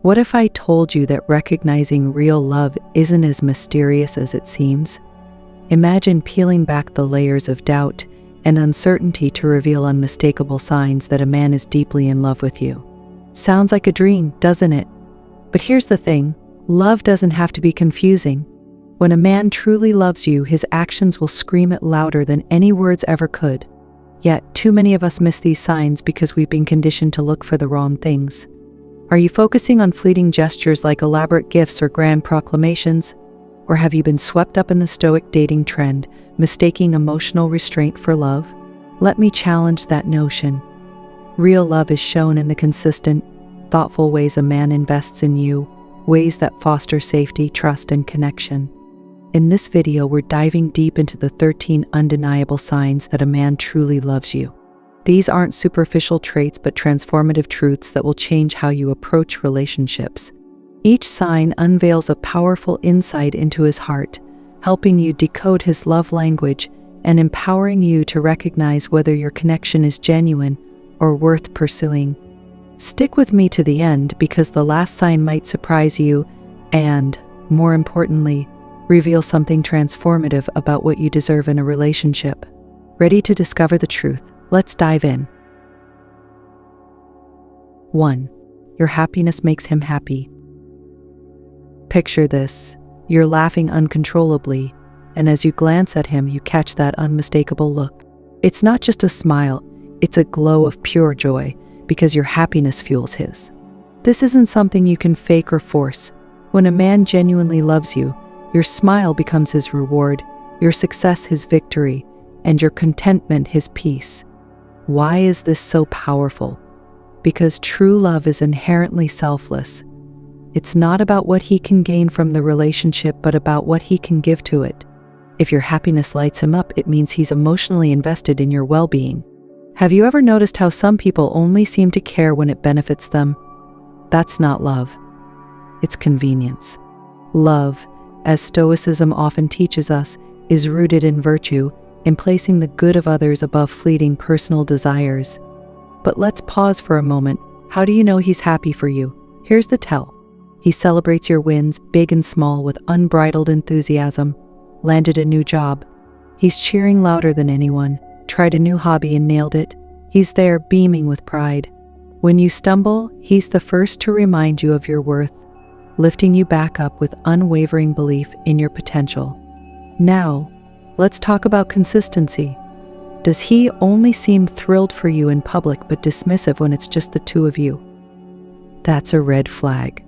What if I told you that recognizing real love isn't as mysterious as it seems? Imagine peeling back the layers of doubt and uncertainty to reveal unmistakable signs that a man is deeply in love with you. Sounds like a dream, doesn't it? But here's the thing, love doesn't have to be confusing. When a man truly loves you, his actions will scream it louder than any words ever could. Yet, too many of us miss these signs because we've been conditioned to look for the wrong things. Are you focusing on fleeting gestures like elaborate gifts or grand proclamations? Or have you been swept up in the Stoic dating trend, mistaking emotional restraint for love? Let me challenge that notion. Real love is shown in the consistent, thoughtful ways a man invests in you, ways that foster safety, trust, and connection. In this video, we're diving deep into the 13 undeniable signs that a man truly loves you. These aren't superficial traits, but transformative truths that will change how you approach relationships. Each sign unveils a powerful insight into his heart, helping you decode his love language and empowering you to recognize whether your connection is genuine or worth pursuing. Stick with me to the end because the last sign might surprise you and, more importantly, reveal something transformative about what you deserve in a relationship. Ready to discover the truth? Let's dive in. 1. Your happiness makes him happy. Picture this. You're laughing uncontrollably, and as you glance at him, you catch that unmistakable look. It's not just a smile, it's a glow of pure joy, because your happiness fuels his. This isn't something you can fake or force. When a man genuinely loves you, your smile becomes his reward, your success his victory, and your contentment his peace. Why is this so powerful? Because true love is inherently selfless. It's not about what he can gain from the relationship, but about what he can give to it. If your happiness lights him up, it means he's emotionally invested in your well-being. Have you ever noticed how some people only seem to care when it benefits them? That's not love. It's convenience. Love, as Stoicism often teaches us, is rooted in virtue, in placing the good of others above fleeting personal desires. But let's pause for a moment. How do you know he's happy for you? Here's the tell. He celebrates your wins, big and small, with unbridled enthusiasm. Landed a new job. He's cheering louder than anyone. Tried a new hobby and nailed it. He's there, beaming with pride. When you stumble, he's the first to remind you of your worth, lifting you back up with unwavering belief in your potential. Now, let's talk about consistency. Does he only seem thrilled for you in public but dismissive when it's just the two of you? That's a red flag.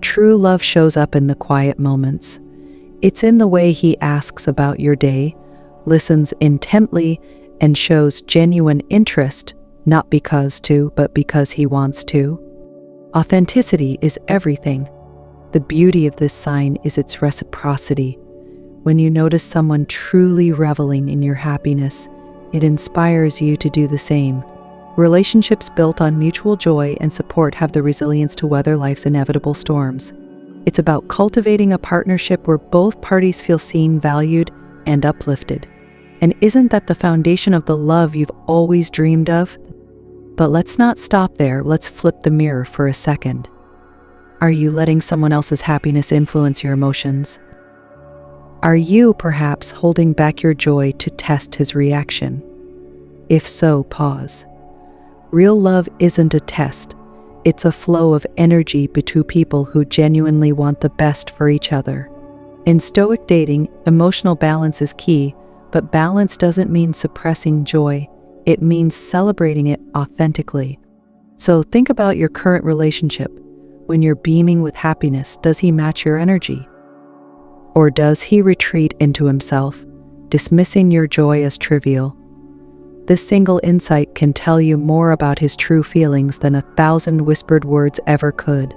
True love shows up in the quiet moments. It's in the way he asks about your day, listens intently, and shows genuine interest, not because to, but because he wants to. Authenticity is everything. The beauty of this sign is its reciprocity. When you notice someone truly reveling in your happiness, it inspires you to do the same. Relationships built on mutual joy and support have the resilience to weather life's inevitable storms. It's about cultivating a partnership where both parties feel seen, valued, and uplifted. And isn't that the foundation of the love you've always dreamed of? But let's not stop there. Let's flip the mirror for a second. Are you letting someone else's happiness influence your emotions? Are you perhaps holding back your joy to test his reaction? If so, pause. Real love isn't a test. It's a flow of energy between people who genuinely want the best for each other. In Stoic dating, emotional balance is key, but balance doesn't mean suppressing joy. It means celebrating it authentically. So think about your current relationship. When you're beaming with happiness, does he match your energy? Or does he retreat into himself, dismissing your joy as trivial? This single insight can tell you more about his true feelings than 1,000 whispered words ever could.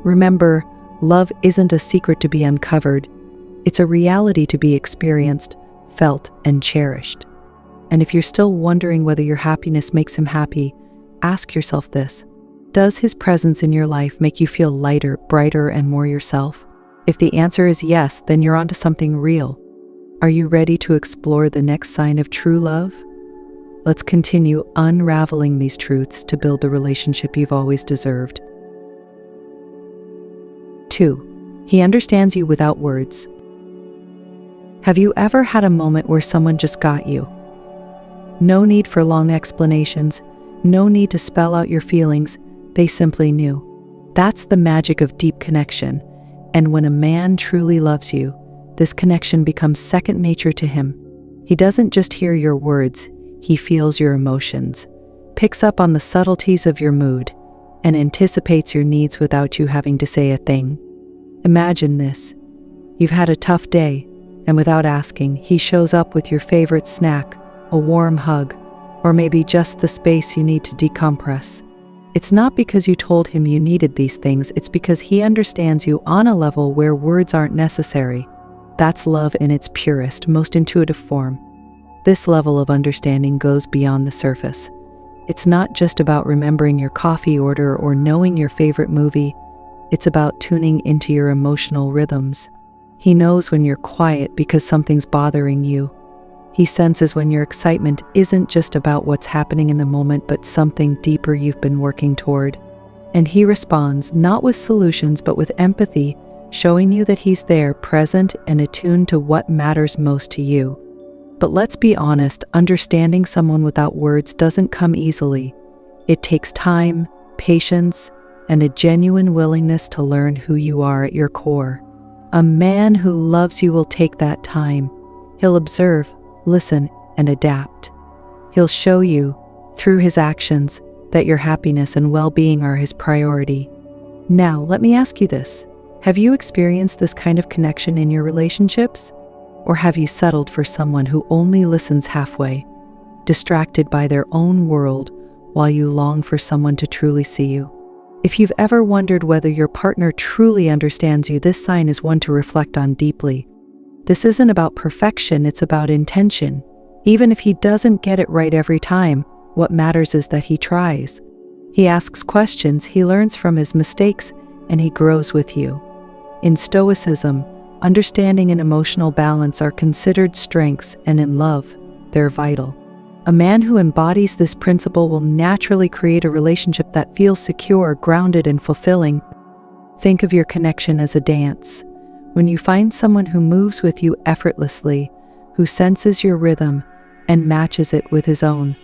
Remember, love isn't a secret to be uncovered. It's a reality to be experienced, felt, and cherished. And if you're still wondering whether your happiness makes him happy, ask yourself this. Does his presence in your life make you feel lighter, brighter, and more yourself? If the answer is yes, then you're onto something real. Are you ready to explore the next sign of true love? Let's continue unraveling these truths to build the relationship you've always deserved. 2. He understands you without words. Have you ever had a moment where someone just got you? No need for long explanations, no need to spell out your feelings, they simply knew. That's the magic of deep connection, and when a man truly loves you, this connection becomes second nature to him. He doesn't just hear your words, he feels your emotions, picks up on the subtleties of your mood, and anticipates your needs without you having to say a thing. Imagine this. You've had a tough day, and without asking, he shows up with your favorite snack, a warm hug, or maybe just the space you need to decompress. It's not because you told him you needed these things, it's because he understands you on a level where words aren't necessary. That's love in its purest, most intuitive form. This level of understanding goes beyond the surface. It's not just about remembering your coffee order or knowing your favorite movie. It's about tuning into your emotional rhythms. He knows when you're quiet because something's bothering you. He senses when your excitement isn't just about what's happening in the moment, but something deeper you've been working toward. And he responds, not with solutions, but with empathy, showing you that he's there, present and attuned to what matters most to you. But let's be honest, understanding someone without words doesn't come easily. It takes time, patience, and a genuine willingness to learn who you are at your core. A man who loves you will take that time. He'll observe, listen, and adapt. He'll show you, through his actions, that your happiness and well-being are his priority. Now, let me ask you this. Have you experienced this kind of connection in your relationships? Or have you settled for someone who only listens halfway, distracted by their own world while you long for someone to truly see you? If you've ever wondered whether your partner truly understands you, this sign is one to reflect on deeply. This isn't about perfection, it's about intention. Even if he doesn't get it right every time, what matters is that he tries. He asks questions, he learns from his mistakes, and he grows with you. In Stoicism, understanding and emotional balance are considered strengths, and in love, they're vital. A man who embodies this principle will naturally create a relationship that feels secure, grounded, and fulfilling. Think of your connection as a dance. When you find someone who moves with you effortlessly, who senses your rhythm and matches it with his own,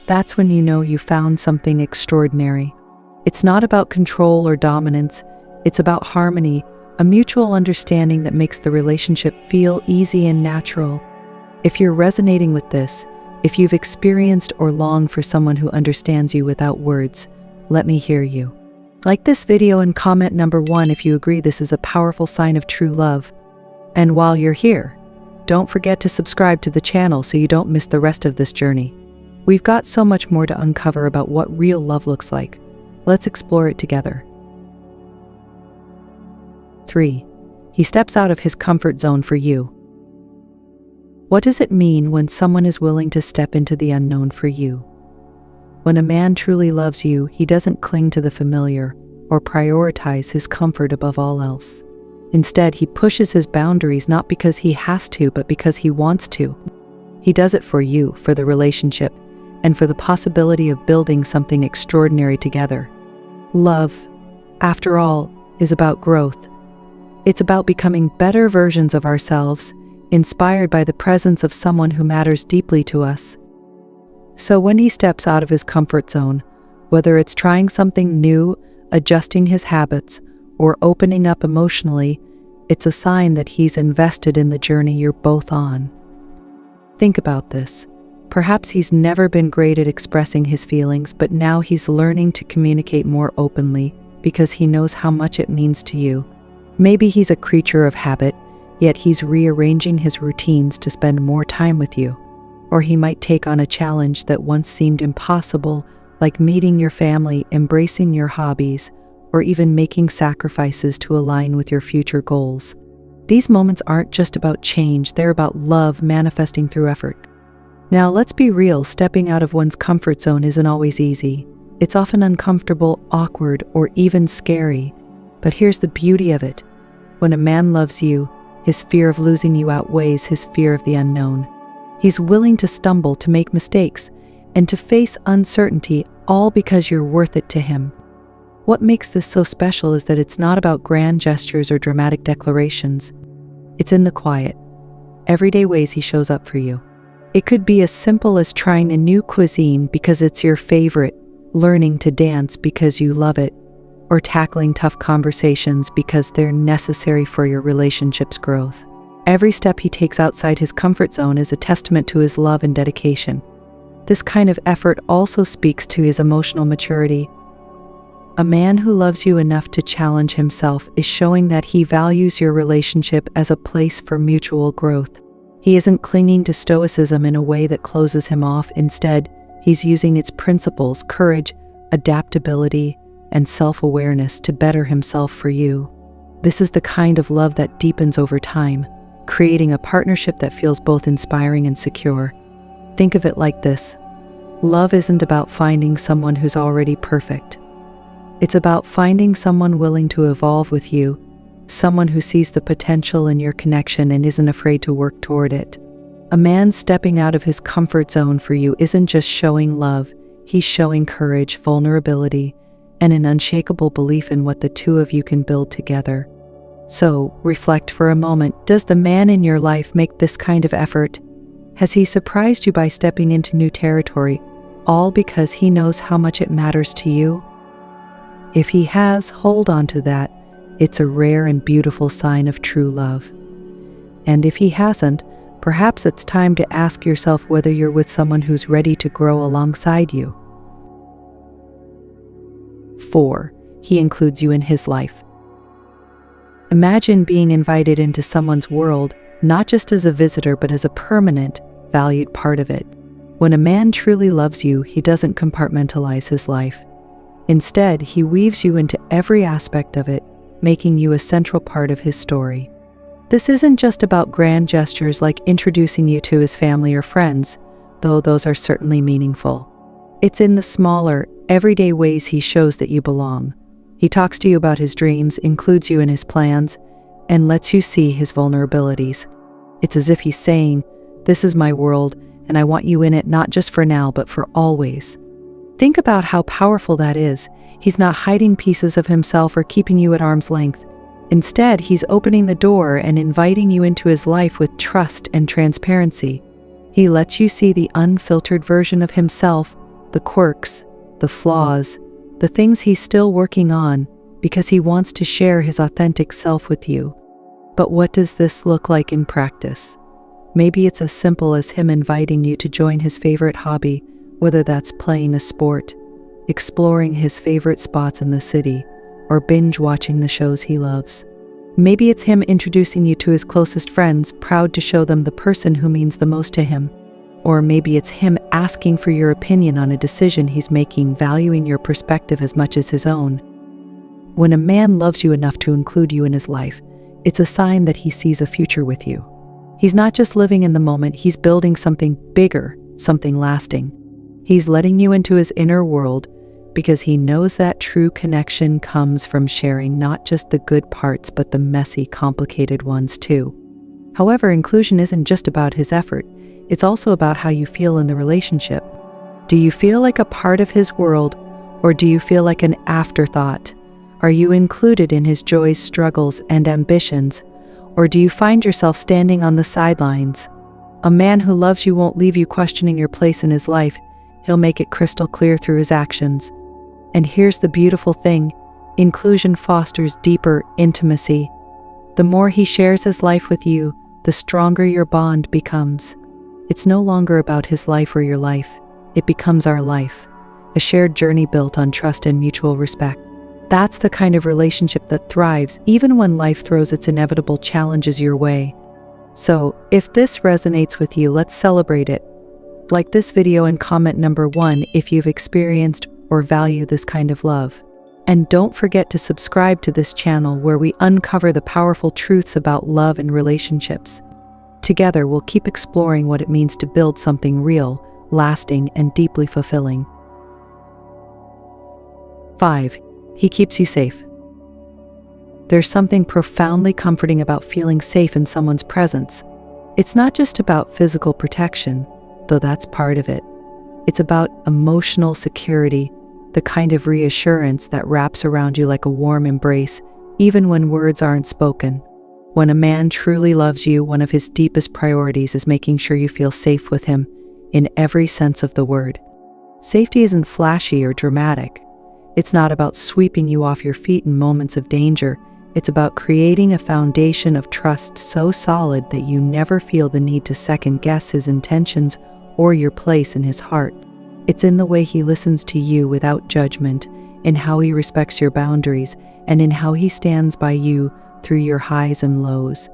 that's when you know you found something extraordinary. It's not about control or dominance, it's about harmony, a mutual understanding that makes the relationship feel easy and natural. If you're resonating with this, if you've experienced or longed for someone who understands you without words, let me hear you. Like this video and comment number 1 if you agree this is a powerful sign of true love. And while you're here, don't forget to subscribe to the channel so you don't miss the rest of this journey. We've got so much more to uncover about what real love looks like. Let's explore it together. 3. He steps out of his comfort zone for you. What does it mean when someone is willing to step into the unknown for you? When a man truly loves you, he doesn't cling to the familiar or prioritize his comfort above all else. Instead, he pushes his boundaries not because he has to, but because he wants to. He does it for you, for the relationship, and for the possibility of building something extraordinary together. Love, after all, is about growth. It's about becoming better versions of ourselves, inspired by the presence of someone who matters deeply to us. So when he steps out of his comfort zone, whether it's trying something new, adjusting his habits, or opening up emotionally, it's a sign that he's invested in the journey you're both on. Think about this. Perhaps he's never been great at expressing his feelings, but now he's learning to communicate more openly because he knows how much it means to you. Maybe he's a creature of habit, yet he's rearranging his routines to spend more time with you. Or he might take on a challenge that once seemed impossible, like meeting your family, embracing your hobbies, or even making sacrifices to align with your future goals. These moments aren't just about change, they're about love manifesting through effort. Now, let's be real, stepping out of one's comfort zone isn't always easy. It's often uncomfortable, awkward, or even scary. But here's the beauty of it. When a man loves you, his fear of losing you outweighs his fear of the unknown. He's willing to stumble, to make mistakes, and to face uncertainty, all because you're worth it to him. What makes this so special is that it's not about grand gestures or dramatic declarations. It's in the quiet, everyday ways he shows up for you. It could be as simple as trying a new cuisine because it's your favorite, learning to dance because you love it, or tackling tough conversations because they're necessary for your relationship's growth. Every step he takes outside his comfort zone is a testament to his love and dedication. This kind of effort also speaks to his emotional maturity. A man who loves you enough to challenge himself is showing that he values your relationship as a place for mutual growth. He isn't clinging to stoicism in a way that closes him off. Instead, he's using its principles, courage, adaptability, and self-awareness to better himself for you. This is the kind of love that deepens over time, creating a partnership that feels both inspiring and secure. Think of it like this. Love isn't about finding someone who's already perfect. It's about finding someone willing to evolve with you, someone who sees the potential in your connection and isn't afraid to work toward it. A man stepping out of his comfort zone for you isn't just showing love, he's showing courage, vulnerability, and an unshakable belief in what the two of you can build together. So, reflect for a moment. Does the man in your life make this kind of effort? Has he surprised you by stepping into new territory, all because he knows how much it matters to you? If he has, hold on to that. It's a rare and beautiful sign of true love. And if he hasn't, perhaps it's time to ask yourself whether you're with someone who's ready to grow alongside you. 4. He includes you in his life. Imagine being invited into someone's world, not just as a visitor, but as a permanent, valued part of it. When a man truly loves you, he doesn't compartmentalize his life. Instead, he weaves you into every aspect of it, making you a central part of his story. This isn't just about grand gestures like introducing you to his family or friends, though those are certainly meaningful. It's in the smaller, everyday ways he shows that you belong. He talks to you about his dreams, includes you in his plans, and lets you see his vulnerabilities. It's as if he's saying, "This is my world, and I want you in it not just for now, but for always." Think about how powerful that is. He's not hiding pieces of himself or keeping you at arm's length. Instead, he's opening the door and inviting you into his life with trust and transparency. He lets you see the unfiltered version of himself, the quirks, the flaws, the things he's still working on, because he wants to share his authentic self with you. But what does this look like in practice? Maybe it's as simple as him inviting you to join his favorite hobby, whether that's playing a sport, exploring his favorite spots in the city, or binge watching the shows he loves. Maybe it's him introducing you to his closest friends, proud to show them the person who means the most to him. Or maybe it's him asking for your opinion on a decision he's making, valuing your perspective as much as his own. When a man loves you enough to include you in his life, it's a sign that he sees a future with you. He's not just living in the moment, he's building something bigger, something lasting. He's letting you into his inner world because he knows that true connection comes from sharing not just the good parts, but the messy, complicated ones too. However, inclusion isn't just about his effort. It's also about how you feel in the relationship. Do you feel like a part of his world, or do you feel like an afterthought? Are you included in his joys, struggles, and ambitions, or do you find yourself standing on the sidelines? A man who loves you won't leave you questioning your place in his life. He'll make it crystal clear through his actions. And here's the beautiful thing: inclusion fosters deeper intimacy. The more he shares his life with you, the stronger your bond becomes. It's no longer about his life or your life. It becomes our life, a shared journey built on trust and mutual respect. That's the kind of relationship that thrives even when life throws its inevitable challenges your way. So, if this resonates with you, let's celebrate it. Like this video and comment number 1 if you've experienced or value this kind of love. And don't forget to subscribe to this channel where we uncover the powerful truths about love and relationships. Together, we'll keep exploring what it means to build something real, lasting, and deeply fulfilling. 5. He keeps you safe. There's something profoundly comforting about feeling safe in someone's presence. It's not just about physical protection, though that's part of it. It's about emotional security. the kind of reassurance that wraps around you like a warm embrace, even when words aren't spoken. When a man truly loves you, one of his deepest priorities is making sure you feel safe with him in every sense of the word. Safety isn't flashy or dramatic. It's not about sweeping you off your feet in moments of danger. It's about creating a foundation of trust so solid that you never feel the need to second-guess his intentions or your place in his heart. It's in the way he listens to you without judgment, in how he respects your boundaries, and in how he stands by you through your highs and lows.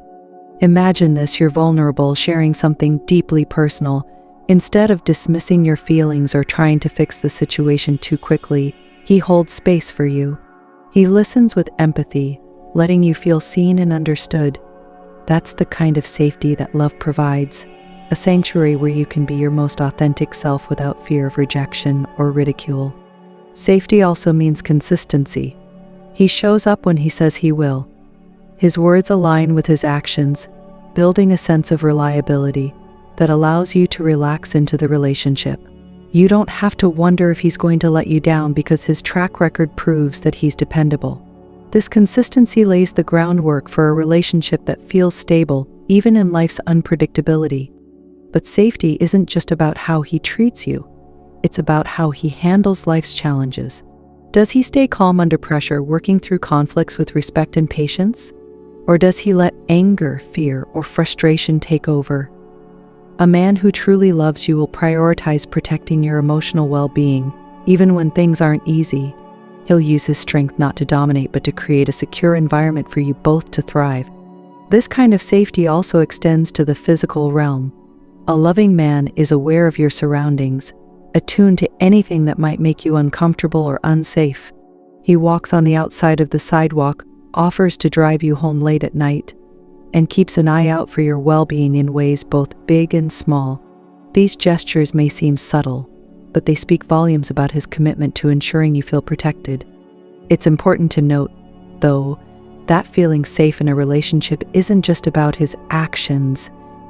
Imagine this: you're vulnerable, sharing something deeply personal. Instead of dismissing your feelings or trying to fix the situation too quickly, he holds space for you. He listens with empathy, letting you feel seen and understood. That's the kind of safety that love provides, a sanctuary where you can be your most authentic self without fear of rejection or ridicule. Safety also means consistency. He shows up when he says he will. His words align with his actions, building a sense of reliability that allows you to relax into the relationship. You don't have to wonder if he's going to let you down because his track record proves that he's dependable. This consistency lays the groundwork for a relationship that feels stable, even in life's unpredictability. But safety isn't just about how he treats you. It's about how he handles life's challenges. Does he stay calm under pressure, working through conflicts with respect and patience? Or does he let anger, fear, or frustration take over? A man who truly loves you will prioritize protecting your emotional well-being, even when things aren't easy. He'll use his strength not to dominate, but to create a secure environment for you both to thrive. This kind of safety also extends to the physical realm. A loving man is aware of your surroundings, attuned to anything that might make you uncomfortable or unsafe. He walks on the outside of the sidewalk, offers to drive you home late at night, and keeps an eye out for your well-being in ways both big and small. These gestures may seem subtle, but they speak volumes about his commitment to ensuring you feel protected. It's important to note, though, that feeling safe in a relationship isn't just about his actions.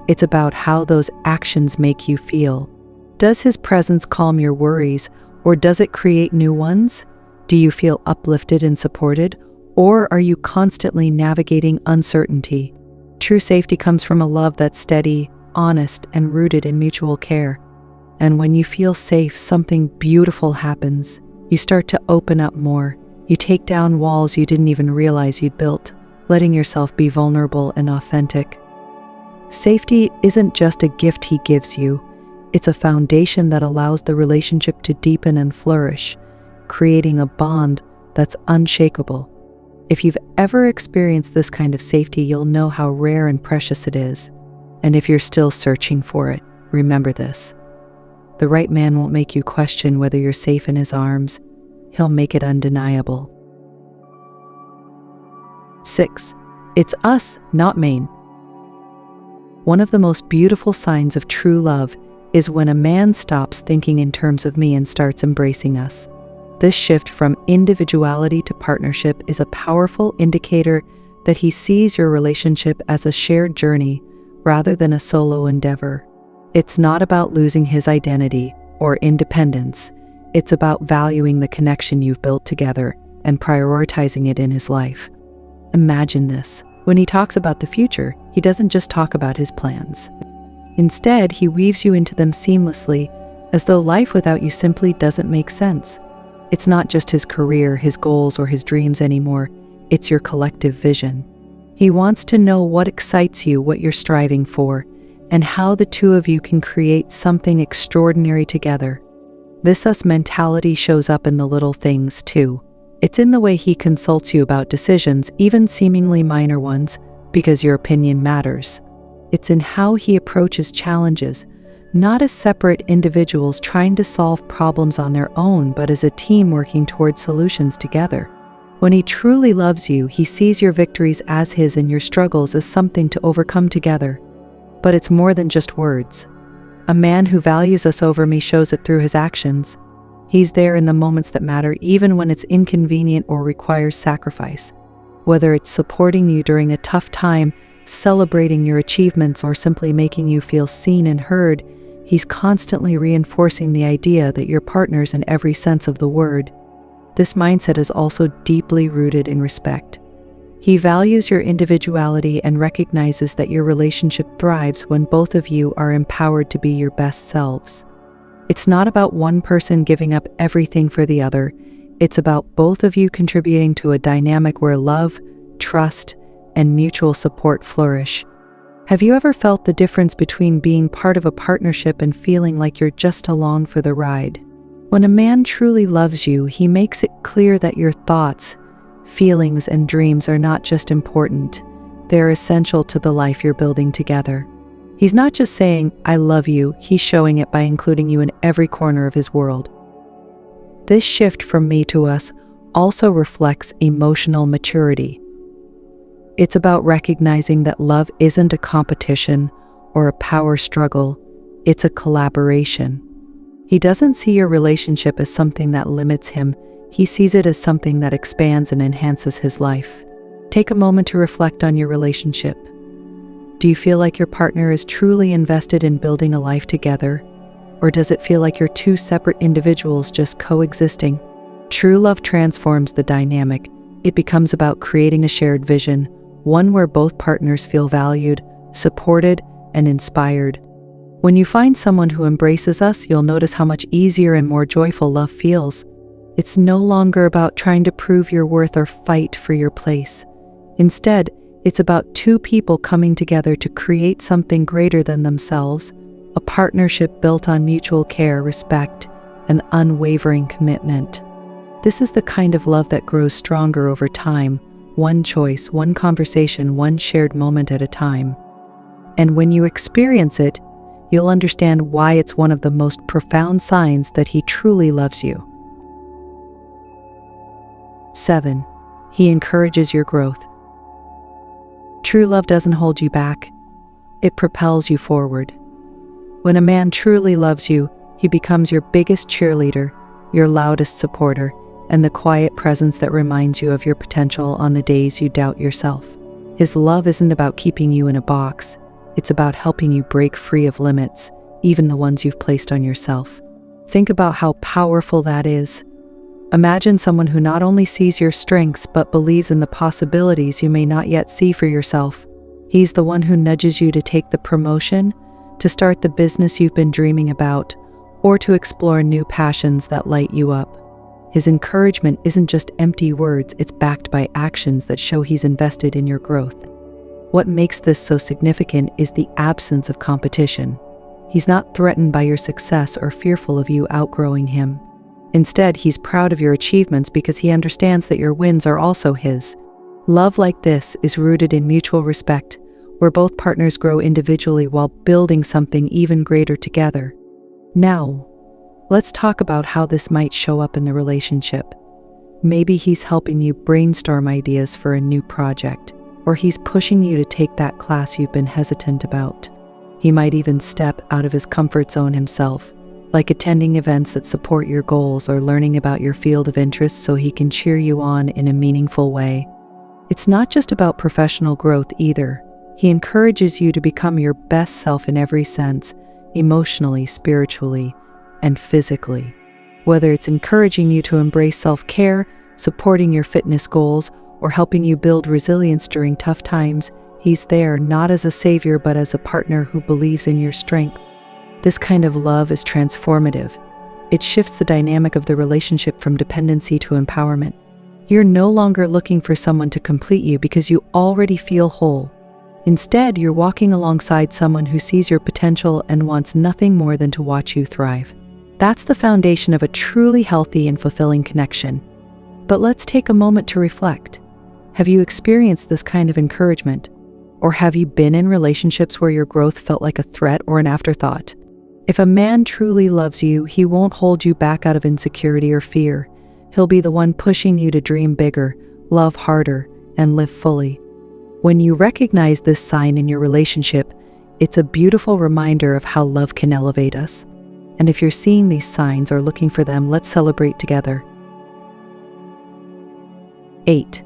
It's about how those actions make you feel. Does his presence calm your worries, or does it create new ones? Do you feel uplifted and supported, or are you constantly navigating uncertainty? True safety comes from a love that's steady, honest, and rooted in mutual care. And when you feel safe, something beautiful happens. You start to open up more. You take down walls you didn't even realize you'd built, letting yourself be vulnerable and authentic. Safety isn't just a gift he gives you. It's a foundation that allows the relationship to deepen and flourish, creating a bond that's unshakable. If you've ever experienced this kind of safety, you'll know how rare and precious it is. And if you're still searching for it, remember this: the right man won't make you question whether you're safe in his arms. He'll make it undeniable. 6. It's us, not Maine. One of the most beautiful signs of true love is when a man stops thinking in terms of me and starts embracing us. This shift from individuality to partnership is a powerful indicator that he sees your relationship as a shared journey rather than a solo endeavor. It's not about losing his identity or independence. It's about valuing the connection you've built together and prioritizing it in his life. Imagine this: when he talks about the future, he doesn't just talk about his plans. Instead, he weaves you into them seamlessly, as though life without you simply doesn't make sense. It's not just his career, his goals, or his dreams anymore. It's your collective vision. He wants to know what excites you, what you're striving for, and how the two of you can create something extraordinary together. This us mentality shows up in the little things, too. It's in the way he consults you about decisions, even seemingly minor ones, because your opinion matters. It's in how he approaches challenges, not as separate individuals trying to solve problems on their own, but as a team working towards solutions together. When he truly loves you, he sees your victories as his and your struggles as something to overcome together. But it's more than just words. A man who values us over me shows it through his actions. He's there in the moments that matter, even when it's inconvenient or requires sacrifice. Whether it's supporting you during a tough time, celebrating your achievements, or simply making you feel seen and heard, he's constantly reinforcing the idea that you're partners in every sense of the word. This mindset is also deeply rooted in respect. He values your individuality and recognizes that your relationship thrives when both of you are empowered to be your best selves. It's not about one person giving up everything for the other. It's about both of you contributing to a dynamic where love, trust, and mutual support flourish. Have you ever felt the difference between being part of a partnership and feeling like you're just along for the ride? When a man truly loves you, he makes it clear that your thoughts, feelings, and dreams are not just important, they're essential to the life you're building together. He's not just saying, "I love you," he's showing it by including you in every corner of his world. This shift from me to us also reflects emotional maturity. It's about recognizing that love isn't a competition or a power struggle, it's a collaboration. He doesn't see your relationship as something that limits him, he sees it as something that expands and enhances his life. Take a moment to reflect on your relationship. Do you feel like your partner is truly invested in building a life together? Or does it feel like you're two separate individuals just coexisting? True love transforms the dynamic. It becomes about creating a shared vision, one where both partners feel valued, supported, and inspired. When you find someone who embraces us, you'll notice how much easier and more joyful love feels. It's no longer about trying to prove your worth or fight for your place. Instead, it's about two people coming together to create something greater than themselves, a partnership built on mutual care, respect, and unwavering commitment. This is the kind of love that grows stronger over time, one choice, one conversation, one shared moment at a time. And when you experience it, you'll understand why it's one of the most profound signs that he truly loves you. 7. He encourages your growth. True love doesn't hold you back, it propels you forward. When a man truly loves you, he becomes your biggest cheerleader, your loudest supporter, and the quiet presence that reminds you of your potential on the days you doubt yourself. His love isn't about keeping you in a box, it's about helping you break free of limits, even the ones you've placed on yourself. Think about how powerful that is. Imagine someone who not only sees your strengths but believes in the possibilities you may not yet see for yourself. He's the one who nudges you to take the promotion, to start the business you've been dreaming about, or to explore new passions that light you up. His encouragement isn't just empty words, it's backed by actions that show he's invested in your growth. What makes this so significant is the absence of competition. He's not threatened by your success or fearful of you outgrowing him. Instead, he's proud of your achievements because he understands that your wins are also his. Love like this is rooted in mutual respect, where both partners grow individually while building something even greater together. Now, let's talk about how this might show up in the relationship. Maybe he's helping you brainstorm ideas for a new project, or he's pushing you to take that class you've been hesitant about. He might even step out of his comfort zone himself, like attending events that support your goals or learning about your field of interest so he can cheer you on in a meaningful way. It's not just about professional growth either. He encourages you to become your best self in every sense, emotionally, spiritually, and physically. Whether it's encouraging you to embrace self-care, supporting your fitness goals, or helping you build resilience during tough times, he's there not as a savior but as a partner who believes in your strength. This kind of love is transformative. It shifts the dynamic of the relationship from dependency to empowerment. You're no longer looking for someone to complete you because you already feel whole. Instead, you're walking alongside someone who sees your potential and wants nothing more than to watch you thrive. That's the foundation of a truly healthy and fulfilling connection. But let's take a moment to reflect. Have you experienced this kind of encouragement? Or have you been in relationships where your growth felt like a threat or an afterthought? If a man truly loves you, he won't hold you back out of insecurity or fear. He'll be the one pushing you to dream bigger, love harder, and live fully. When you recognize this sign in your relationship, it's a beautiful reminder of how love can elevate us. And if you're seeing these signs or looking for them, let's celebrate together. 8.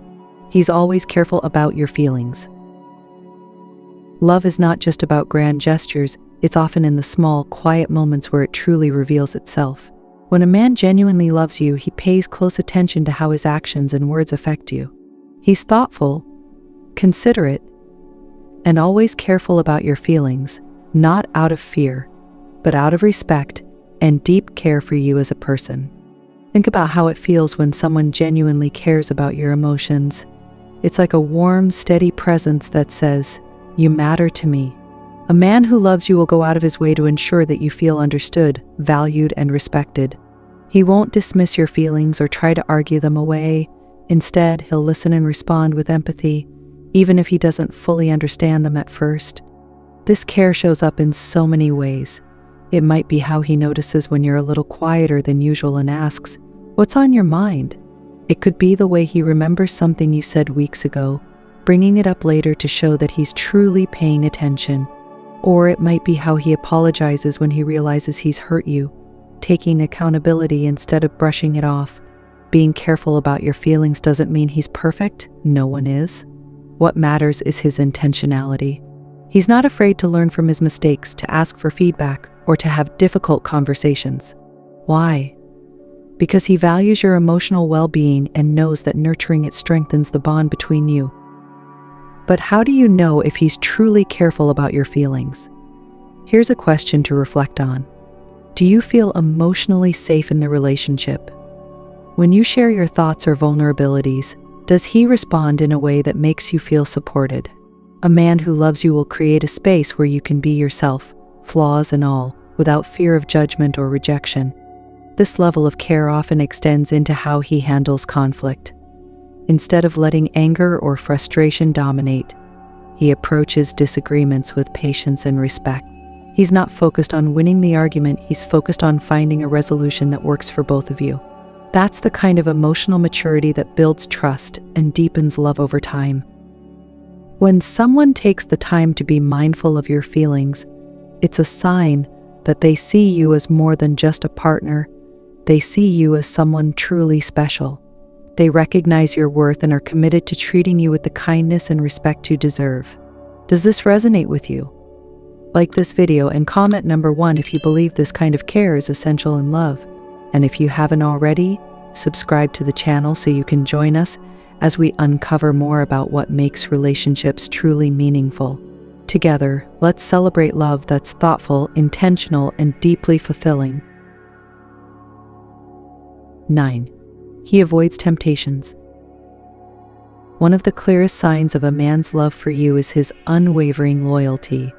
He's always careful about your feelings. Love is not just about grand gestures, it's often in the small, quiet moments where it truly reveals itself. When a man genuinely loves you, he pays close attention to how his actions and words affect you. He's thoughtful, considerate, and always careful about your feelings, not out of fear, but out of respect and deep care for you as a person. Think about how it feels when someone genuinely cares about your emotions. It's like a warm, steady presence that says, "You matter to me." A man who loves you will go out of his way to ensure that you feel understood, valued, and respected. He won't dismiss your feelings or try to argue them away. Instead, he'll listen and respond with empathy, even if he doesn't fully understand them at first. This care shows up in so many ways. It might be how he notices when you're a little quieter than usual and asks, "What's on your mind?" It could be the way he remembers something you said weeks ago, bringing it up later to show that he's truly paying attention. Or it might be how he apologizes when he realizes he's hurt you, taking accountability instead of brushing it off. Being careful about your feelings doesn't mean he's perfect. No one is. What matters is his intentionality. He's not afraid to learn from his mistakes, to ask for feedback, or to have difficult conversations. Why? Because he values your emotional well-being and knows that nurturing it strengthens the bond between you. But how do you know if he's truly careful about your feelings? Here's a question to reflect on. Do you feel emotionally safe in the relationship? When you share your thoughts or vulnerabilities, does he respond in a way that makes you feel supported? A man who loves you will create a space where you can be yourself, flaws and all, without fear of judgment or rejection. This level of care often extends into how he handles conflict. Instead of letting anger or frustration dominate, he approaches disagreements with patience and respect. He's not focused on winning the argument, he's focused on finding a resolution that works for both of you. That's the kind of emotional maturity that builds trust and deepens love over time. When someone takes the time to be mindful of your feelings, it's a sign that they see you as more than just a partner. They see you as someone truly special. They recognize your worth and are committed to treating you with the kindness and respect you deserve. Does this resonate with you? Like this video and comment number 1 if you believe this kind of care is essential in love. And if you haven't already, subscribe to the channel so you can join us as we uncover more about what makes relationships truly meaningful. Together, let's celebrate love that's thoughtful, intentional, and deeply fulfilling. 9. He avoids temptations. One of the clearest signs of a man's love for you is his unwavering loyalty.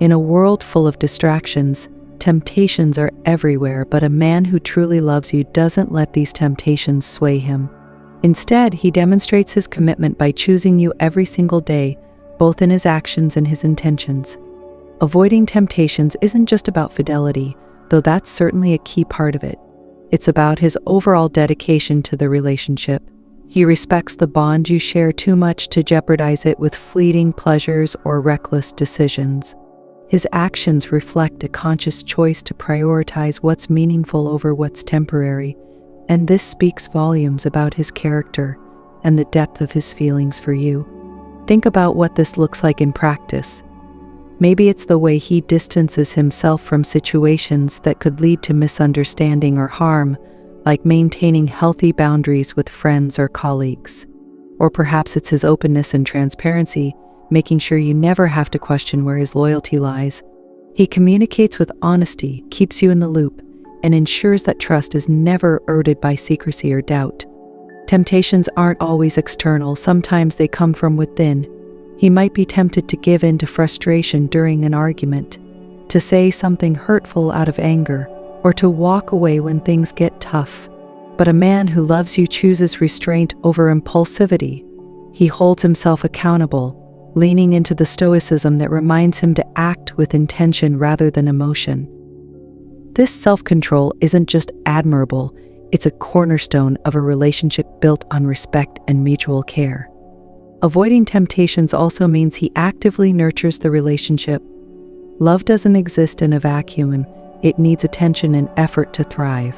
In a world full of distractions, temptations are everywhere, but a man who truly loves you doesn't let these temptations sway him. Instead, he demonstrates his commitment by choosing you every single day, both in his actions and his intentions. Avoiding temptations isn't just about fidelity, though that's certainly a key part of it. It's about his overall dedication to the relationship. He respects the bond you share too much to jeopardize it with fleeting pleasures or reckless decisions. His actions reflect a conscious choice to prioritize what's meaningful over what's temporary, and this speaks volumes about his character and the depth of his feelings for you. Think about what this looks like in practice. Maybe it's the way he distances himself from situations that could lead to misunderstanding or harm, like maintaining healthy boundaries with friends or colleagues. Or perhaps it's his openness and transparency, making sure you never have to question where his loyalty lies. He communicates with honesty, keeps you in the loop, and ensures that trust is never eroded by secrecy or doubt. Temptations aren't always external, sometimes they come from within. He might be tempted to give in to frustration during an argument, to say something hurtful out of anger, or to walk away when things get tough. But a man who loves you chooses restraint over impulsivity. He holds himself accountable, leaning into the stoicism that reminds him to act with intention rather than emotion. This self-control isn't just admirable, it's a cornerstone of a relationship built on respect and mutual care. Avoiding temptations also means he actively nurtures the relationship. Love doesn't exist in a vacuum, and it needs attention and effort to thrive.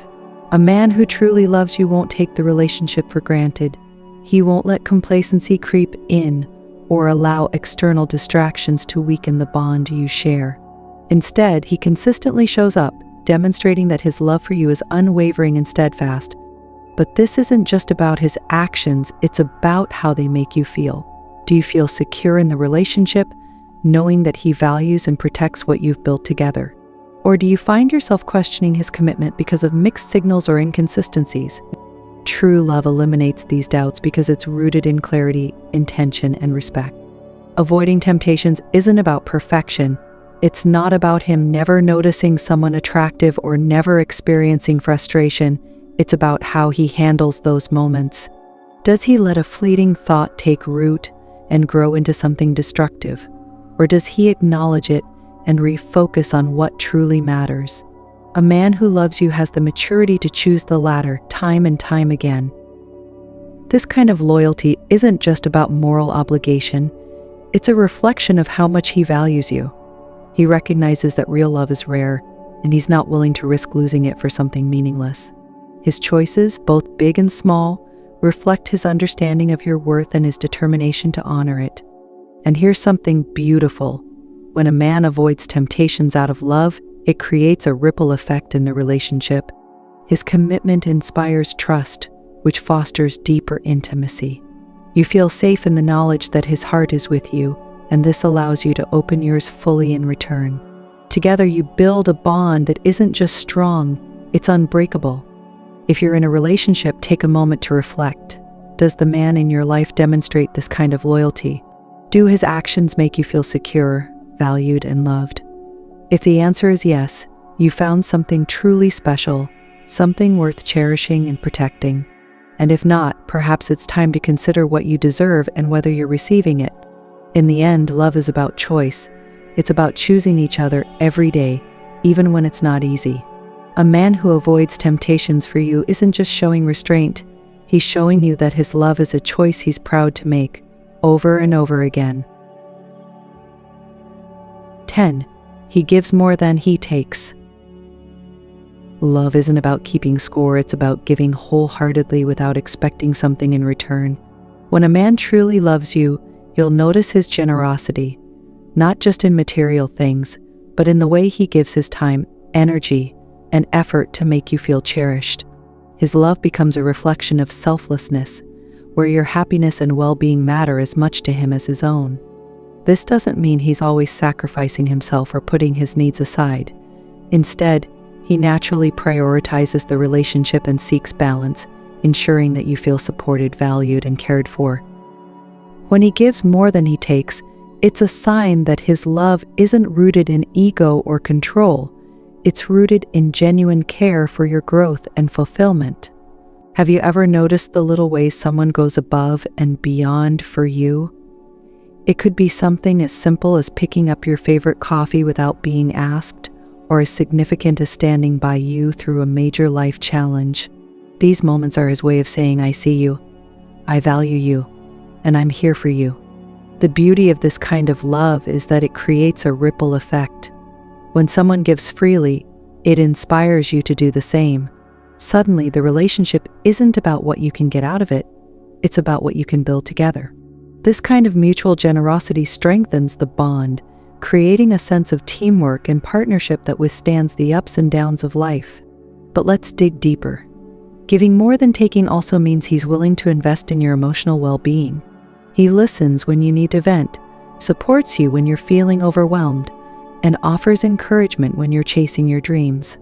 A man who truly loves you won't take the relationship for granted. He won't let complacency creep in or allow external distractions to weaken the bond you share. Instead, he consistently shows up, demonstrating that his love for you is unwavering and steadfast. But this isn't just about his actions, it's about how they make you feel. Do you feel secure in the relationship, knowing that he values and protects what you've built together? Or do you find yourself questioning his commitment because of mixed signals or inconsistencies? True love eliminates these doubts because it's rooted in clarity, intention, and respect. Avoiding temptations isn't about perfection. It's not about him never noticing someone attractive or never experiencing frustration. It's about how he handles those moments. Does he let a fleeting thought take root and grow into something destructive? Or does he acknowledge it and refocus on what truly matters? A man who loves you has the maturity to choose the latter time and time again. This kind of loyalty isn't just about moral obligation. It's a reflection of how much he values you. He recognizes that real love is rare, and he's not willing to risk losing it for something meaningless. His choices, both big and small, reflect his understanding of your worth and his determination to honor it. And here's something beautiful. When a man avoids temptations out of love, it creates a ripple effect in the relationship. His commitment inspires trust, which fosters deeper intimacy. You feel safe in the knowledge that his heart is with you, and this allows you to open yours fully in return. Together you build a bond that isn't just strong, it's unbreakable. If you're in a relationship, take a moment to reflect. Does the man in your life demonstrate this kind of loyalty? Do his actions make you feel secure, valued, and loved? If the answer is yes, you found something truly special, something worth cherishing and protecting. And if not, perhaps it's time to consider what you deserve and whether you're receiving it. In the end, love is about choice. It's about choosing each other every day, even when it's not easy. A man who avoids temptations for you isn't just showing restraint, he's showing you that his love is a choice he's proud to make, over and over again. 10. He gives more than he takes. Love isn't about keeping score, it's about giving wholeheartedly without expecting something in return. When a man truly loves you, you'll notice his generosity, not just in material things, but in the way he gives his time, energy, and effort to make you feel cherished. His love becomes a reflection of selflessness, where your happiness and well-being matter as much to him as his own. This doesn't mean he's always sacrificing himself or putting his needs aside. Instead, he naturally prioritizes the relationship and seeks balance, ensuring that you feel supported, valued, and cared for. When he gives more than he takes, it's a sign that his love isn't rooted in ego or control. It's rooted in genuine care for your growth and fulfillment. Have you ever noticed the little ways someone goes above and beyond for you? It could be something as simple as picking up your favorite coffee without being asked, or as significant as standing by you through a major life challenge. These moments are his way of saying, I see you, I value you, and I'm here for you. The beauty of this kind of love is that it creates a ripple effect. When someone gives freely, it inspires you to do the same. Suddenly, the relationship isn't about what you can get out of it, it's about what you can build together. This kind of mutual generosity strengthens the bond, creating a sense of teamwork and partnership that withstands the ups and downs of life. But let's dig deeper. Giving more than taking also means he's willing to invest in your emotional well-being. He listens when you need to vent, supports you when you're feeling overwhelmed, and offers encouragement when you're chasing your dreams.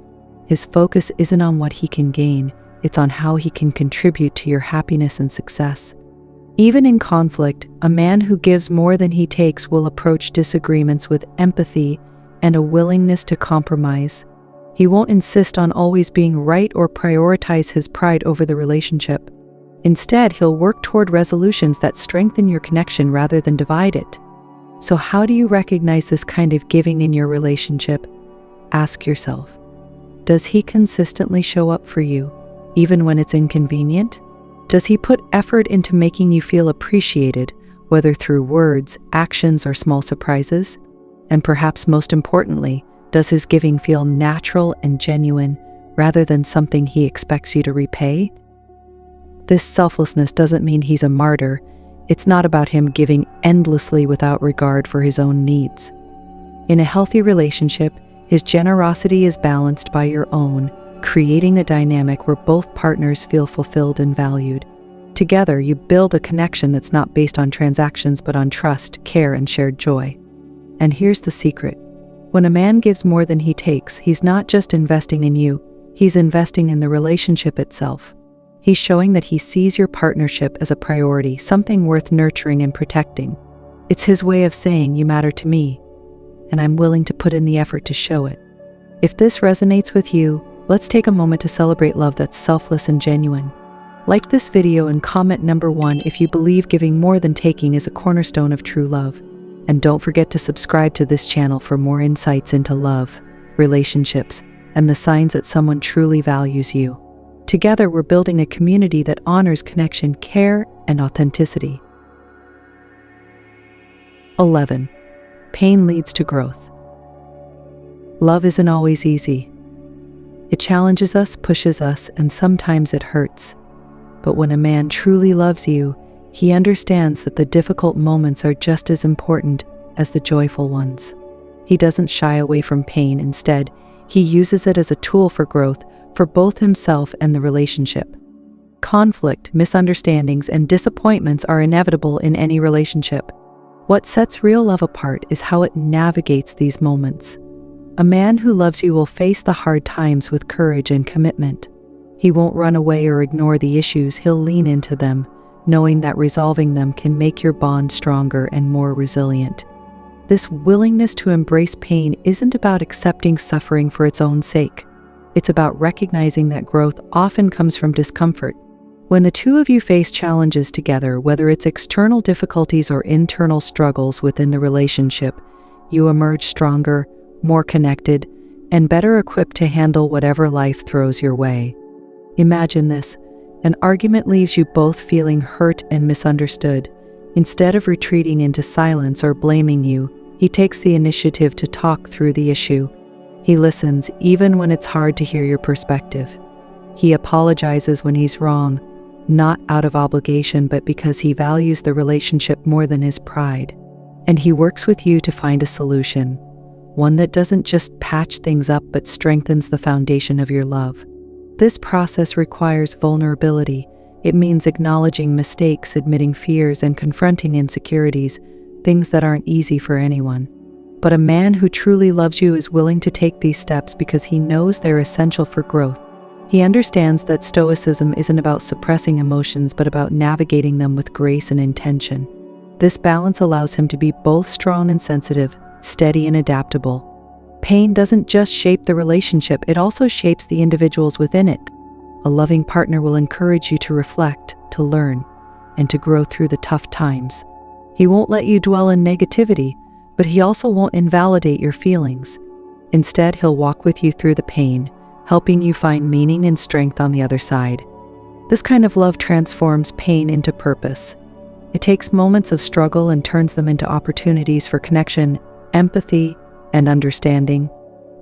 His focus isn't on what he can gain, it's on how he can contribute to your happiness and success. Even in conflict, a man who gives more than he takes will approach disagreements with empathy and a willingness to compromise. He won't insist on always being right or prioritize his pride over the relationship. Instead, he'll work toward resolutions that strengthen your connection rather than divide it. So how do you recognize this kind of giving in your relationship? Ask yourself, does he consistently show up for you, even when it's inconvenient? Does he put effort into making you feel appreciated, whether through words, actions, or small surprises? And perhaps most importantly, does his giving feel natural and genuine, rather than something he expects you to repay? This selflessness doesn't mean he's a martyr. It's not about him giving endlessly without regard for his own needs. In a healthy relationship, His generosity is balanced by your own, creating a dynamic where both partners feel fulfilled and valued. Together, you build a connection that's not based on transactions but on trust, care, and shared joy. And here's the secret. When a man gives more than he takes, he's not just investing in you, he's investing in the relationship itself. He's showing that he sees your partnership as a priority, something worth nurturing and protecting. It's his way of saying, "You matter to me, and I'm willing to put in the effort to show it." If this resonates with you, let's take a moment to celebrate love that's selfless and genuine. Like this video and comment number 1 if you believe giving more than taking is a cornerstone of true love. And don't forget to subscribe to this channel for more insights into love, relationships, and the signs that someone truly values you. Together, we're building a community that honors connection, care, and authenticity. 11. Pain leads to growth. Love isn't always easy. It challenges us, pushes us, and sometimes it hurts. But when a man truly loves you, he understands that the difficult moments are just as important as the joyful ones. He doesn't shy away from pain. Instead, he uses it as a tool for growth for both himself and the relationship. Conflict, misunderstandings, and disappointments are inevitable in any relationship. What sets real love apart is how it navigates these moments. A man who loves you will face the hard times with courage and commitment. He won't run away or ignore the issues, he'll lean into them, knowing that resolving them can make your bond stronger and more resilient. This willingness to embrace pain isn't about accepting suffering for its own sake. It's about recognizing that growth often comes from discomfort. When the two of you face challenges together, whether it's external difficulties or internal struggles within the relationship, you emerge stronger, more connected, and better equipped to handle whatever life throws your way. Imagine this. An argument leaves you both feeling hurt and misunderstood. Instead of retreating into silence or blaming you, he takes the initiative to talk through the issue. He listens even when it's hard to hear your perspective. He apologizes when he's wrong, not out of obligation but because he values the relationship more than his pride. And he works with you to find a solution, one that doesn't just patch things up but strengthens the foundation of your love. This process requires vulnerability. It means acknowledging mistakes, admitting fears, and confronting insecurities, things that aren't easy for anyone. But a man who truly loves you is willing to take these steps because he knows they're essential for growth. He understands that stoicism isn't about suppressing emotions but about navigating them with grace and intention. This balance allows him to be both strong and sensitive, steady and adaptable. Pain doesn't just shape the relationship, it also shapes the individuals within it. A loving partner will encourage you to reflect, to learn, and to grow through the tough times. He won't let you dwell in negativity, but he also won't invalidate your feelings. Instead, he'll walk with you through the pain, helping you find meaning and strength on the other side. This kind of love transforms pain into purpose. It takes moments of struggle and turns them into opportunities for connection, empathy, and understanding.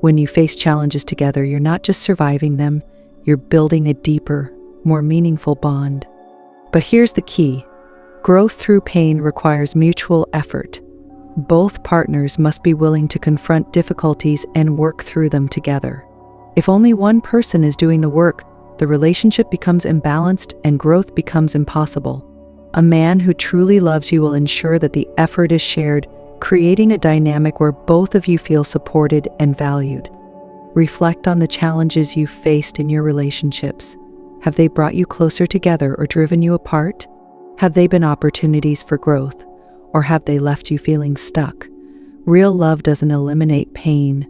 When you face challenges together, you're not just surviving them, you're building a deeper, more meaningful bond. But here's the key. Growth through pain requires mutual effort. Both partners must be willing to confront difficulties and work through them together. If only one person is doing the work, the relationship becomes imbalanced and growth becomes impossible. A man who truly loves you will ensure that the effort is shared, creating a dynamic where both of you feel supported and valued. Reflect on the challenges you've faced in your relationships. Have they brought you closer together or driven you apart? Have they been opportunities for growth, or have they left you feeling stuck? Real love doesn't eliminate pain,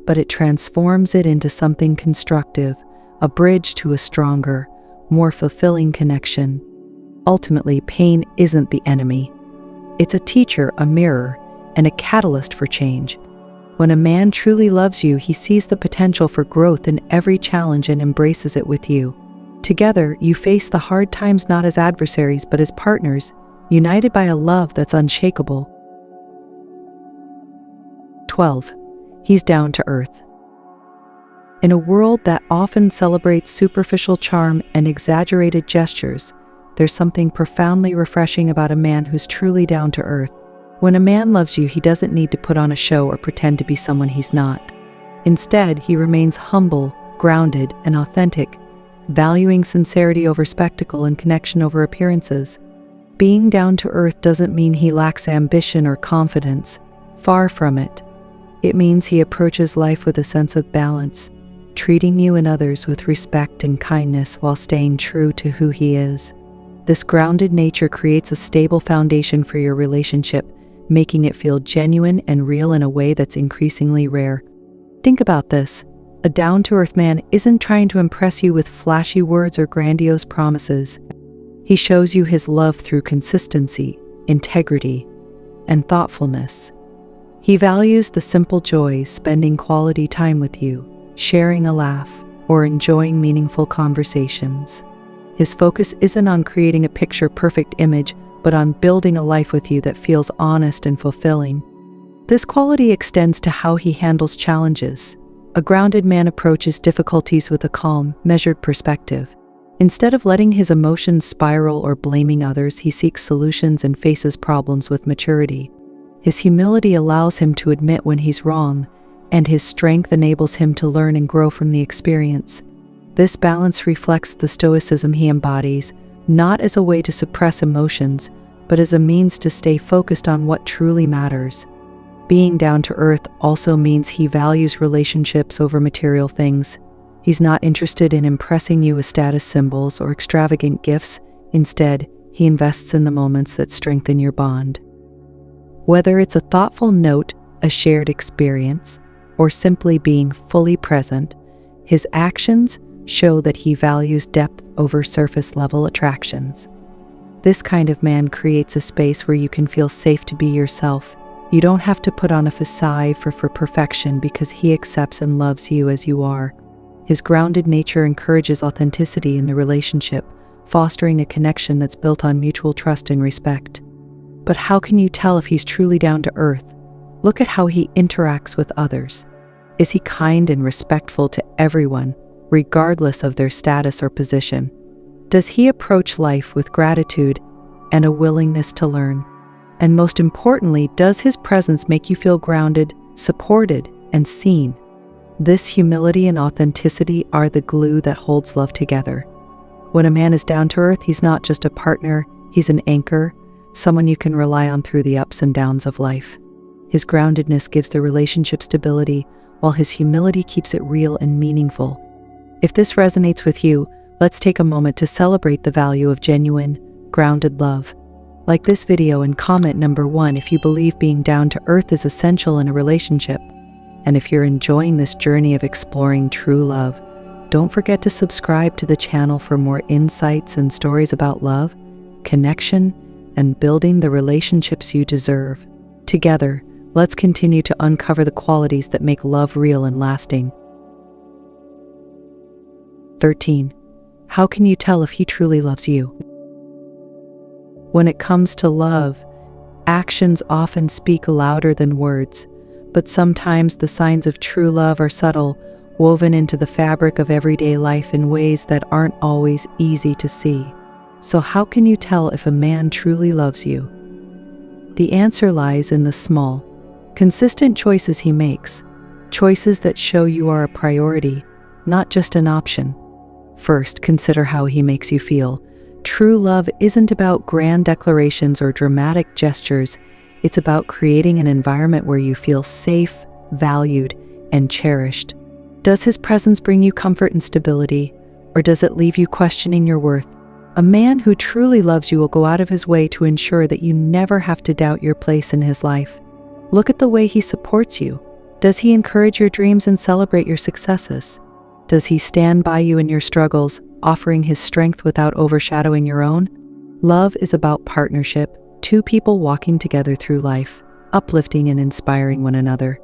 but it transforms it into something constructive, a bridge to a stronger, more fulfilling connection. Ultimately, pain isn't the enemy. It's a teacher, a mirror, and a catalyst for change. When a man truly loves you, he sees the potential for growth in every challenge and embraces it with you. Together, you face the hard times not as adversaries but as partners, united by a love that's unshakable. 12. He's down to earth. In a world that often celebrates superficial charm and exaggerated gestures, there's something profoundly refreshing about a man who's truly down to earth. When a man loves you, he doesn't need to put on a show or pretend to be someone he's not. Instead, he remains humble, grounded, and authentic, valuing sincerity over spectacle and connection over appearances. Being down to earth doesn't mean he lacks ambition or confidence. Far from it. It means he approaches life with a sense of balance, treating you and others with respect and kindness while staying true to who he is. This grounded nature creates a stable foundation for your relationship, making it feel genuine and real in a way that's increasingly rare. Think about this. A down-to-earth man isn't trying to impress you with flashy words or grandiose promises. He shows you his love through consistency, integrity, and thoughtfulness. He values the simple joys, spending quality time with you, sharing a laugh, or enjoying meaningful conversations. His focus isn't on creating a picture-perfect image, but on building a life with you that feels honest and fulfilling. This quality extends to how he handles challenges. A grounded man approaches difficulties with a calm, measured perspective. Instead of letting his emotions spiral or blaming others, he seeks solutions and faces problems with maturity. His humility allows him to admit when he's wrong, and his strength enables him to learn and grow from the experience. This balance reflects the stoicism he embodies, not as a way to suppress emotions, but as a means to stay focused on what truly matters. Being down to earth also means he values relationships over material things. He's not interested in impressing you with status symbols or extravagant gifts. Instead, he invests in the moments that strengthen your bond. Whether it's a thoughtful note, a shared experience, or simply being fully present, his actions show that he values depth over surface-level attractions. This kind of man creates a space where you can feel safe to be yourself. You don't have to put on a facade for perfection because he accepts and loves you as you are. His grounded nature encourages authenticity in the relationship, fostering a connection that's built on mutual trust and respect. But how can you tell if he's truly down to earth? Look at how he interacts with others. Is he kind and respectful to everyone, regardless of their status or position? Does he approach life with gratitude and a willingness to learn? And most importantly, does his presence make you feel grounded, supported, and seen? This humility and authenticity are the glue that holds love together. When a man is down to earth, he's not just a partner, he's an anchor, someone you can rely on through the ups and downs of life. His groundedness gives the relationship stability, while his humility keeps it real and meaningful. If this resonates with you, let's take a moment to celebrate the value of genuine, grounded love. Like this video and comment number 1 if you believe being down to earth is essential in a relationship. And if you're enjoying this journey of exploring true love, don't forget to subscribe to the channel for more insights and stories about love, connection, and building the relationships you deserve. Together, let's continue to uncover the qualities that make love real and lasting. 13. How can you tell if he truly loves you? When it comes to love, actions often speak louder than words, but sometimes the signs of true love are subtle, woven into the fabric of everyday life in ways that aren't always easy to see. So how can you tell if a man truly loves you? The answer lies in the small, consistent choices he makes, choices that show you are a priority, not just an option. First, consider how he makes you feel. True love isn't about grand declarations or dramatic gestures. It's about creating an environment where you feel safe, valued, and cherished. Does his presence bring you comfort and stability, or does it leave you questioning your worth? A man who truly loves you will go out of his way to ensure that you never have to doubt your place in his life. Look at the way he supports you. Does he encourage your dreams and celebrate your successes? Does he stand by you in your struggles, offering his strength without overshadowing your own? Love is about partnership, two people walking together through life, uplifting and inspiring one another.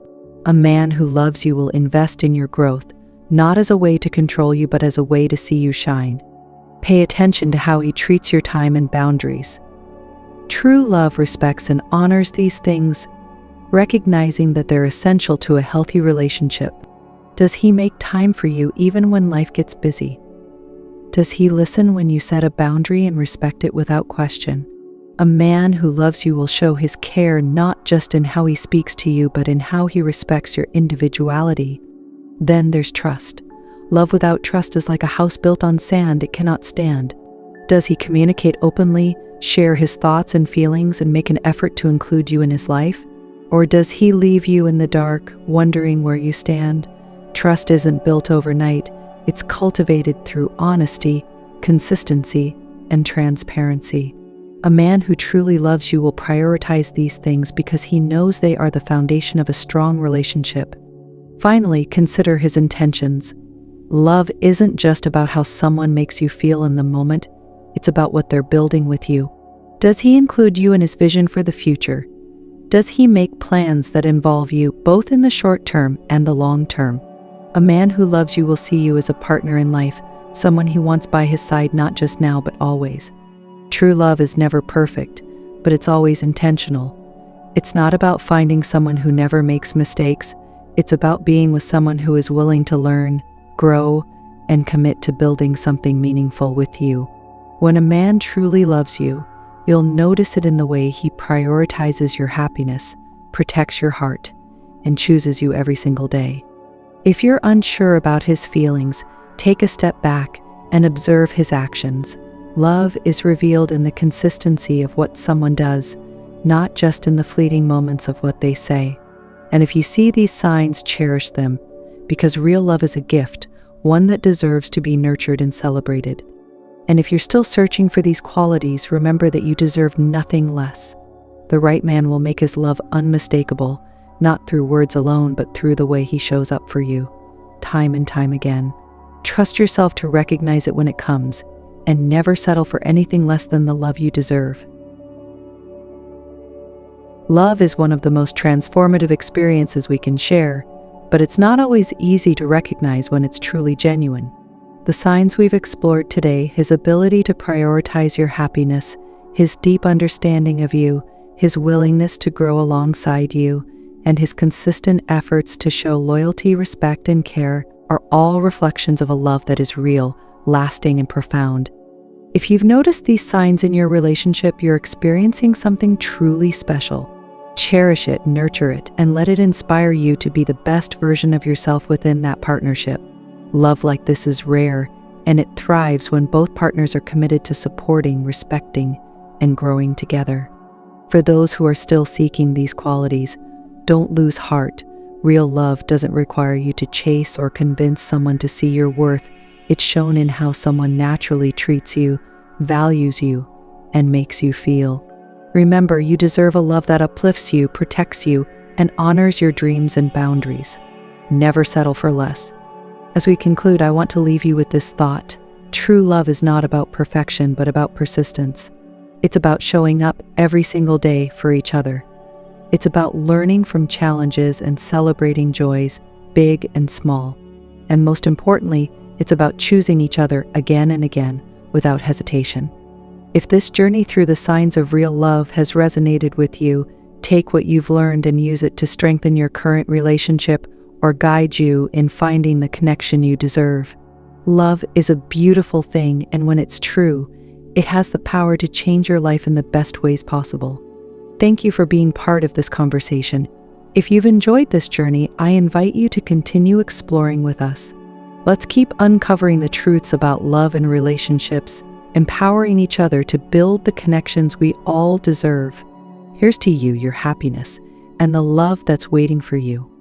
A man who loves you will invest in your growth, not as a way to control you, but as a way to see you shine. Pay attention to how he treats your time and boundaries. True love respects and honors these things, recognizing that they're essential to a healthy relationship. Does he make time for you even when life gets busy? Does he listen when you set a boundary and respect it without question? A man who loves you will show his care not just in how he speaks to you, but in how he respects your individuality. Then there's trust. Love without trust is like a house built on sand, it cannot stand. Does he communicate openly, share his thoughts and feelings, and make an effort to include you in his life? Or does he leave you in the dark, wondering where you stand? Trust isn't built overnight. It's cultivated through honesty, consistency, and transparency. A man who truly loves you will prioritize these things because he knows they are the foundation of a strong relationship. Finally, consider his intentions. Love isn't just about how someone makes you feel in the moment, it's about what they're building with you. Does he include you in his vision for the future? Does he make plans that involve you both in the short term and the long term? A man who loves you will see you as a partner in life, someone he wants by his side not just now but always. True love is never perfect, but it's always intentional. It's not about finding someone who never makes mistakes. It's about being with someone who is willing to learn, grow, and commit to building something meaningful with you. When a man truly loves you, you'll notice it in the way he prioritizes your happiness, protects your heart, and chooses you every single day. If you're unsure about his feelings, take a step back and observe his actions. Love is revealed in the consistency of what someone does, not just in the fleeting moments of what they say. And if you see these signs, cherish them, because real love is a gift, one that deserves to be nurtured and celebrated. And if you're still searching for these qualities, remember that you deserve nothing less. The right man will make his love unmistakable, not through words alone, but through the way he shows up for you, time and time again. Trust yourself to recognize it when it comes, and never settle for anything less than the love you deserve. Love is one of the most transformative experiences we can share, but it's not always easy to recognize when it's truly genuine. The signs we've explored today, his ability to prioritize your happiness, his deep understanding of you, his willingness to grow alongside you, and his consistent efforts to show loyalty, respect, and care, are all reflections of a love that is real, lasting, and profound. If you've noticed these signs in your relationship, you're experiencing something truly special. Cherish it, nurture it, and let it inspire you to be the best version of yourself within that partnership. Love like this is rare, and it thrives when both partners are committed to supporting, respecting, and growing together. For those who are still seeking these qualities, don't lose heart. Real love doesn't require you to chase or convince someone to see your worth. It's shown in how someone naturally treats you, values you, and makes you feel. Remember, you deserve a love that uplifts you, protects you, and honors your dreams and boundaries. Never settle for less. As we conclude, I want to leave you with this thought. True love is not about perfection, but about persistence. It's about showing up every single day for each other. It's about learning from challenges and celebrating joys, big and small. And most importantly, it's about choosing each other again and again without hesitation. If this journey through the signs of real love has resonated with you, take what you've learned and use it to strengthen your current relationship or guide you in finding the connection you deserve. Love is a beautiful thing, and when it's true, it has the power to change your life in the best ways possible. Thank you for being part of this conversation. If you've enjoyed this journey, I invite you to continue exploring with us. Let's keep uncovering the truths about love and relationships, empowering each other to build the connections we all deserve. Here's to you, your happiness, and the love that's waiting for you.